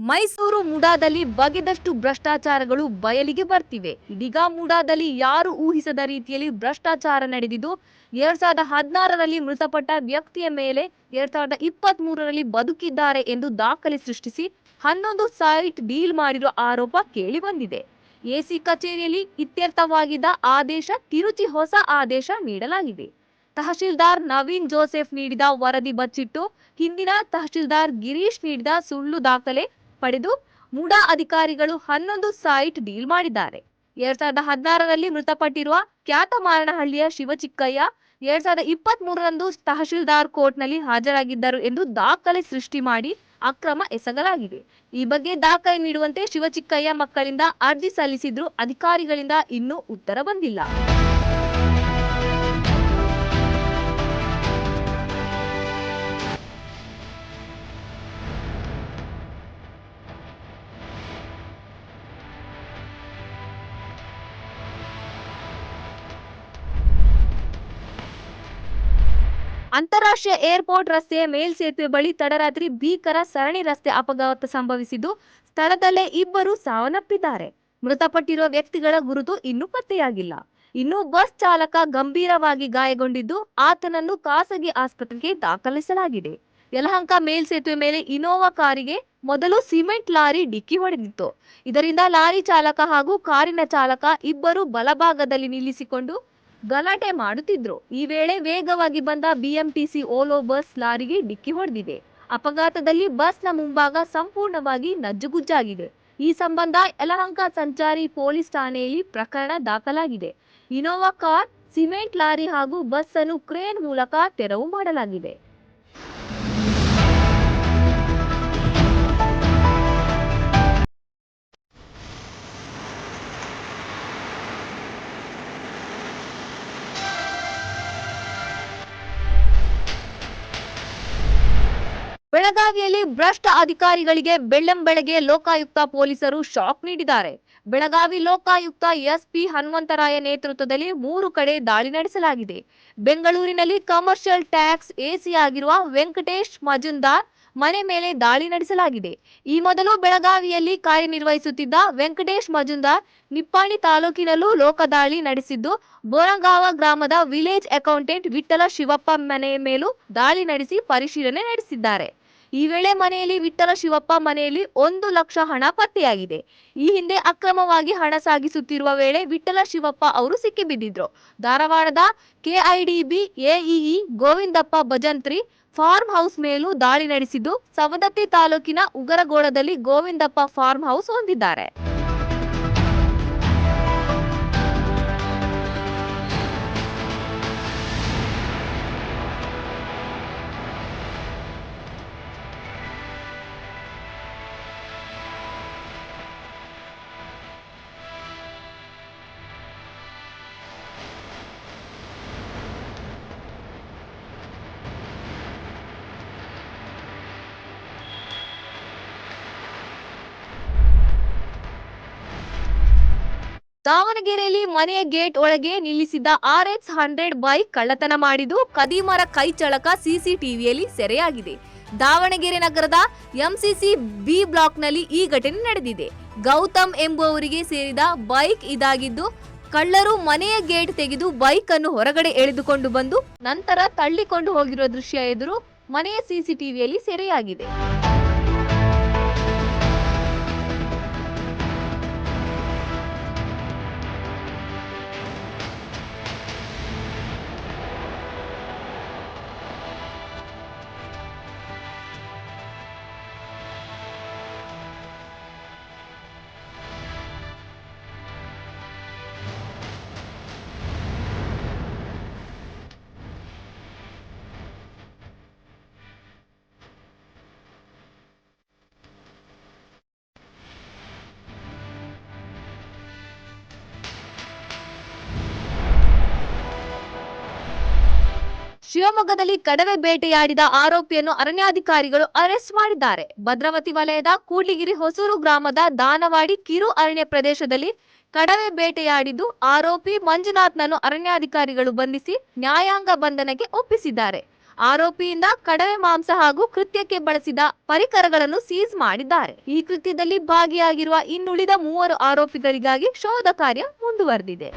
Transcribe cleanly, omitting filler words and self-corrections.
ಮೈಸೂರು ಮುಡಾದಲ್ಲಿ ಬಗೆದಷ್ಟು ಭ್ರಷ್ಟಾಚಾರಗಳು ಬಯಲಿಗೆ ಬರ್ತಿವೆ. ಇದೀಗ ಮುಡಾದಲ್ಲಿ ಯಾರು ಊಹಿಸದ ರೀತಿಯಲ್ಲಿ ಭ್ರಷ್ಟಾಚಾರ ನಡೆದಿದ್ದು 2016ರಲ್ಲಿ ಮೃತಪಟ್ಟ ವ್ಯಕ್ತಿಯ ಮೇಲೆ 2023ರಲ್ಲಿ ಬದುಕಿದ್ದಾರೆ ಎಂದು ದಾಖಲೆ ಸೃಷ್ಟಿಸಿ 11 ಸೈಟ್ ಡೀಲ್ ಮಾಡಿರುವ ಆರೋಪ ಕೇಳಿ ಬಂದಿದೆ. ಎಸಿ ಕಚೇರಿಯಲ್ಲಿ ಇತ್ಯರ್ಥವಾಗಿದ್ದ ಆದೇಶ ತಿರುಚಿ ಹೊಸ ಆದೇಶ ನೀಡಲಾಗಿದೆ. ತಹಶೀಲ್ದಾರ್ ನವೀನ್ ಜೋಸೆಫ್ ನೀಡಿದ ವರದಿ ಬಚ್ಚಿಟ್ಟು ಹಿಂದಿನ ತಹಶೀಲ್ದಾರ್ ಗಿರೀಶ್ ನೀಡಿದ ಸುಳ್ಳು ದಾಖಲೆ ಪಡೆದು ಮುಡಾ ಅಧಿಕಾರಿಗಳು 11 ಸೈಟ್ ಡೀಲ್ ಮಾಡಿದ್ದಾರೆ. 2016ರಲ್ಲಿ ಮೃತಪಟ್ಟಿರುವ ಕ್ಯಾತಮಾರನಹಳ್ಳಿಯ ಶಿವಚಿಕ್ಕಯ್ಯ 2023ರಂದು ತಹಶೀಲ್ದಾರ್ ಕೋರ್ಟ್ನಲ್ಲಿ ಹಾಜರಾಗಿದ್ದರು ಎಂದು ದಾಖಲೆ ಸೃಷ್ಟಿ ಮಾಡಿ ಅಕ್ರಮ ಎಸಗಲಾಗಿದೆ. ಈ ಬಗ್ಗೆ ದಾಖಲೆ ನೀಡುವಂತೆ ಶಿವಚಿಕ್ಕಯ್ಯ ಮಕ್ಕಳಿಂದ ಅರ್ಜಿ ಸಲ್ಲಿಸಿದ್ರು ಅಧಿಕಾರಿಗಳಿಂದ ಇನ್ನೂ ಉತ್ತರ ಬಂದಿಲ್ಲ. ಅಂತಾರಾಷ್ಟ್ರೀಯ ಏರ್ಪೋರ್ಟ್ ರಸ್ತೆಯ ಮೇಲ್ಸೇತುವೆ ಬಳಿ ತಡರಾತ್ರಿ ಭೀಕರ ಸರಣಿ ರಸ್ತೆ ಅಪಘಾತ ಸಂಭವಿಸಿದ್ದು ಸ್ಥಳದಲ್ಲೇ ಇಬ್ಬರು ಸಾವನ್ನಪ್ಪಿದ್ದಾರೆ. ಮೃತಪಟ್ಟಿರುವ ವ್ಯಕ್ತಿಗಳ ಗುರುತು ಇನ್ನೂ ಪತ್ತೆಯಾಗಿಲ್ಲ. ಇನ್ನು ಬಸ್ ಚಾಲಕ ಗಂಭೀರವಾಗಿ ಗಾಯಗೊಂಡಿದ್ದು ಆತನನ್ನು ಖಾಸಗಿ ಆಸ್ಪತ್ರೆಗೆ ದಾಖಲಿಸಲಾಗಿದೆ. ಯಲಹಂಕ ಮೇಲ್ಸೇತುವೆ ಮೇಲೆ ಇನೋವಾ ಕಾರಿಗೆ ಮೊದಲು ಸಿಮೆಂಟ್ ಲಾರಿ ಡಿಕ್ಕಿ ಹೊಡೆದಿತ್ತು. ಇದರಿಂದ ಲಾರಿ ಚಾಲಕ ಹಾಗೂ ಕಾರಿನ ಚಾಲಕ ಇಬ್ಬರು ಬಲಭಾಗದಲ್ಲಿ ನಿಲ್ಲಿಸಿಕೊಂಡು ಗಲಾಟೆ ಮಾಡುತ್ತಿದ್ರು. ಈ ವೇಳೆ ವೇಗವಾಗಿ ಬಂದ ಬಿಎಂಟಿಸಿ ಓಲೋ ಬಸ್ ಲಾರಿಗೆ ಡಿಕ್ಕಿ ಹೊಡೆದಿದೆ. ಅಪಘಾತದಲ್ಲಿ ಬಸ್ನ ಮುಂಭಾಗ ಸಂಪೂರ್ಣವಾಗಿ ನಜ್ಜುಗುಜ್ಜಾಗಿದೆ. ಈ ಸಂಬಂಧ ಯಲಹಂಕ ಸಂಚಾರಿ ಪೊಲೀಸ್ ಠಾಣೆಯಲ್ಲಿ ಪ್ರಕರಣ ದಾಖಲಾಗಿದೆ. ಇನೋವಾ ಕಾರ್, ಸಿಮೆಂಟ್ ಲಾರಿ ಹಾಗೂ ಬಸ್ ಅನ್ನು ಕ್ರೇನ್ ಮೂಲಕ ತೆರವು ಮಾಡಲಾಗಿದೆ. ಬೆಳಗಾವಿಯಲ್ಲಿ ಭ್ರಷ್ಟ ಅಧಿಕಾರಿಗಳಿಗೆ ಬೆಳ್ಳಂಬೆಳಗ್ಗೆ ಲೋಕಾಯುಕ್ತ ಪೊಲೀಸರು ಶಾಕ್ ನೀಡಿದ್ದಾರೆ. ಬೆಳಗಾವಿ ಲೋಕಾಯುಕ್ತ ಎಸ್ಪಿ ಹನುಮಂತರಾಯ ನೇತೃತ್ವದಲ್ಲಿ 3 ಕಡೆ ದಾಳಿ ನಡೆಸಲಾಗಿದೆ. ಬೆಂಗಳೂರಿನಲ್ಲಿ ಕಮರ್ಷಿಯಲ್ ಟ್ಯಾಕ್ಸ್ ಎಸಿ ಆಗಿರುವ ವೆಂಕಟೇಶ್ ಮಜುಂದಾರ್ ಮನೆ ಮೇಲೆ ದಾಳಿ ನಡೆಸಲಾಗಿದೆ. ಈ ಮೊದಲು ಬೆಳಗಾವಿಯಲ್ಲಿ ಕಾರ್ಯನಿರ್ವಹಿಸುತ್ತಿದ್ದ ವೆಂಕಟೇಶ್ ಮಜುಂದಾರ್ ನಿಪ್ಪಾಣಿ ತಾಲೂಕಿನಲ್ಲೂ ಲೋಕದಾಳಿ ನಡೆಸಿದ್ದು, ಬೋರಂಗಾವ ಗ್ರಾಮದ ವಿಲೇಜ್ ಅಕೌಂಟೆಂಟ್ ವಿಠ್ಠಲ ಶಿವಪ್ಪ ಮನೆ ಮೇಲೂ ದಾಳಿ ನಡೆಸಿ ಪರಿಶೀಲನೆ ನಡೆಸಿದ್ದಾರೆ. ಈ ವೇಳೆ ಮನೆಯಲ್ಲಿ ವಿಠ್ಠಲ ಶಿವಪ್ಪ ಮನೆಯಲ್ಲಿ 1 ಲಕ್ಷ ಹಣ ಪತ್ತೆಯಾಗಿದೆ. ಈ ಹಿಂದೆ ಅಕ್ರಮವಾಗಿ ಹಣ ಸಾಗಿಸುತ್ತಿರುವ ವೇಳೆ ವಿಠ್ಠಲ ಶಿವಪ್ಪ ಅವರು ಸಿಕ್ಕಿಬಿದ್ದಿದ್ರು. ಧಾರವಾಡದ KIDB AEE Govindappa Bhajantri farm house ಮೇಲೂ ದಾಳಿ ನಡೆಸಿದ್ದು, ಸವದತ್ತಿ ತಾಲೂಕಿನ ಉಗರಗೋಳದಲ್ಲಿ ಗೋವಿಂದಪ್ಪ ಫಾರ್ಮ್ ಹೌಸ್ ಹೊಂದಿದ್ದಾರೆ. ದಾವಣಗೆರೆಯಲ್ಲಿ ಮನೆಯ ಗೇಟ್ ಒಳಗೆ ನಿಲ್ಲಿಸಿದ್ದ RX-100 ಬೈಕ್ ಕಳ್ಳತನ ಮಾಡಿದ್ದು ಖದೀಮರ ಕೈ ಚಳಕ ಸಿಸಿಟಿವಿಯಲ್ಲಿ ಸೆರೆಯಾಗಿದೆ. ದಾವಣಗೆರೆ ನಗರದ ಎಂಸಿಸಿ ಬಿ ಬ್ಲಾಕ್ನಲ್ಲಿ ಈ ಘಟನೆ ನಡೆದಿದೆ. ಗೌತಮ್ ಎಂಬುವವರಿಗೆ ಸೇರಿದ ಬೈಕ್ ಇದಾಗಿದ್ದು, ಕಳ್ಳರು ಮನೆಯ ಗೇಟ್ ತೆಗೆದು ಬೈಕ್ ಅನ್ನು ಹೊರಗಡೆ ಎಳೆದುಕೊಂಡು ಬಂದು ನಂತರ ತಳ್ಳಿಕೊಂಡು ಹೋಗಿರುವ ದೃಶ್ಯ ಎದುರು ಮನೆಯ ಸಿಸಿಟಿವಿಯಲ್ಲಿ ಸೆರೆಯಾಗಿದೆ. ಶಿವಮೊಗ್ಗದಲ್ಲಿ ಕಡವೆ ಬೇಟೆಯಾಡಿದ ಆರೋಪಿಯನ್ನು ಅರಣ್ಯಾಧಿಕಾರಿಗಳು ಅರೆಸ್ಟ್ ಮಾಡಿದ್ದಾರೆ. ಭದ್ರಾವತಿ ವಲಯದ ಕೂಡ್ಲಿಗಿರಿ ಹೊಸೂರು ಗ್ರಾಮದ ದಾನವಾಡಿ ಕಿರು ಅರಣ್ಯ ಪ್ರದೇಶದಲ್ಲಿ ಕಡವೆ ಬೇಟೆಯಾಡಿದ್ದು ಆರೋಪಿ ಮಂಜುನಾಥ್ನನ್ನು ಅರಣ್ಯಾಧಿಕಾರಿಗಳು ಬಂಧಿಸಿ ನ್ಯಾಯಾಂಗ ಬಂಧನಕ್ಕೆ ಒಪ್ಪಿಸಿದ್ದಾರೆ. ಆರೋಪಿಯಿಂದ ಕಡವೆ ಮಾಂಸ ಹಾಗೂ ಕೃತ್ಯಕ್ಕೆ ಬಳಸಿದ ಪರಿಕರಗಳನ್ನು ಸೀಸ್ ಮಾಡಿದ್ದಾರೆ. ಈ ಕೃತ್ಯದಲ್ಲಿ ಭಾಗಿಯಾಗಿರುವ ಇನ್ನುಳಿದ 3 ಆರೋಪಿಗಳಿಗಾಗಿ ಶೋಧ ಕಾರ್ಯ ಮುಂದುವರೆದಿದೆ.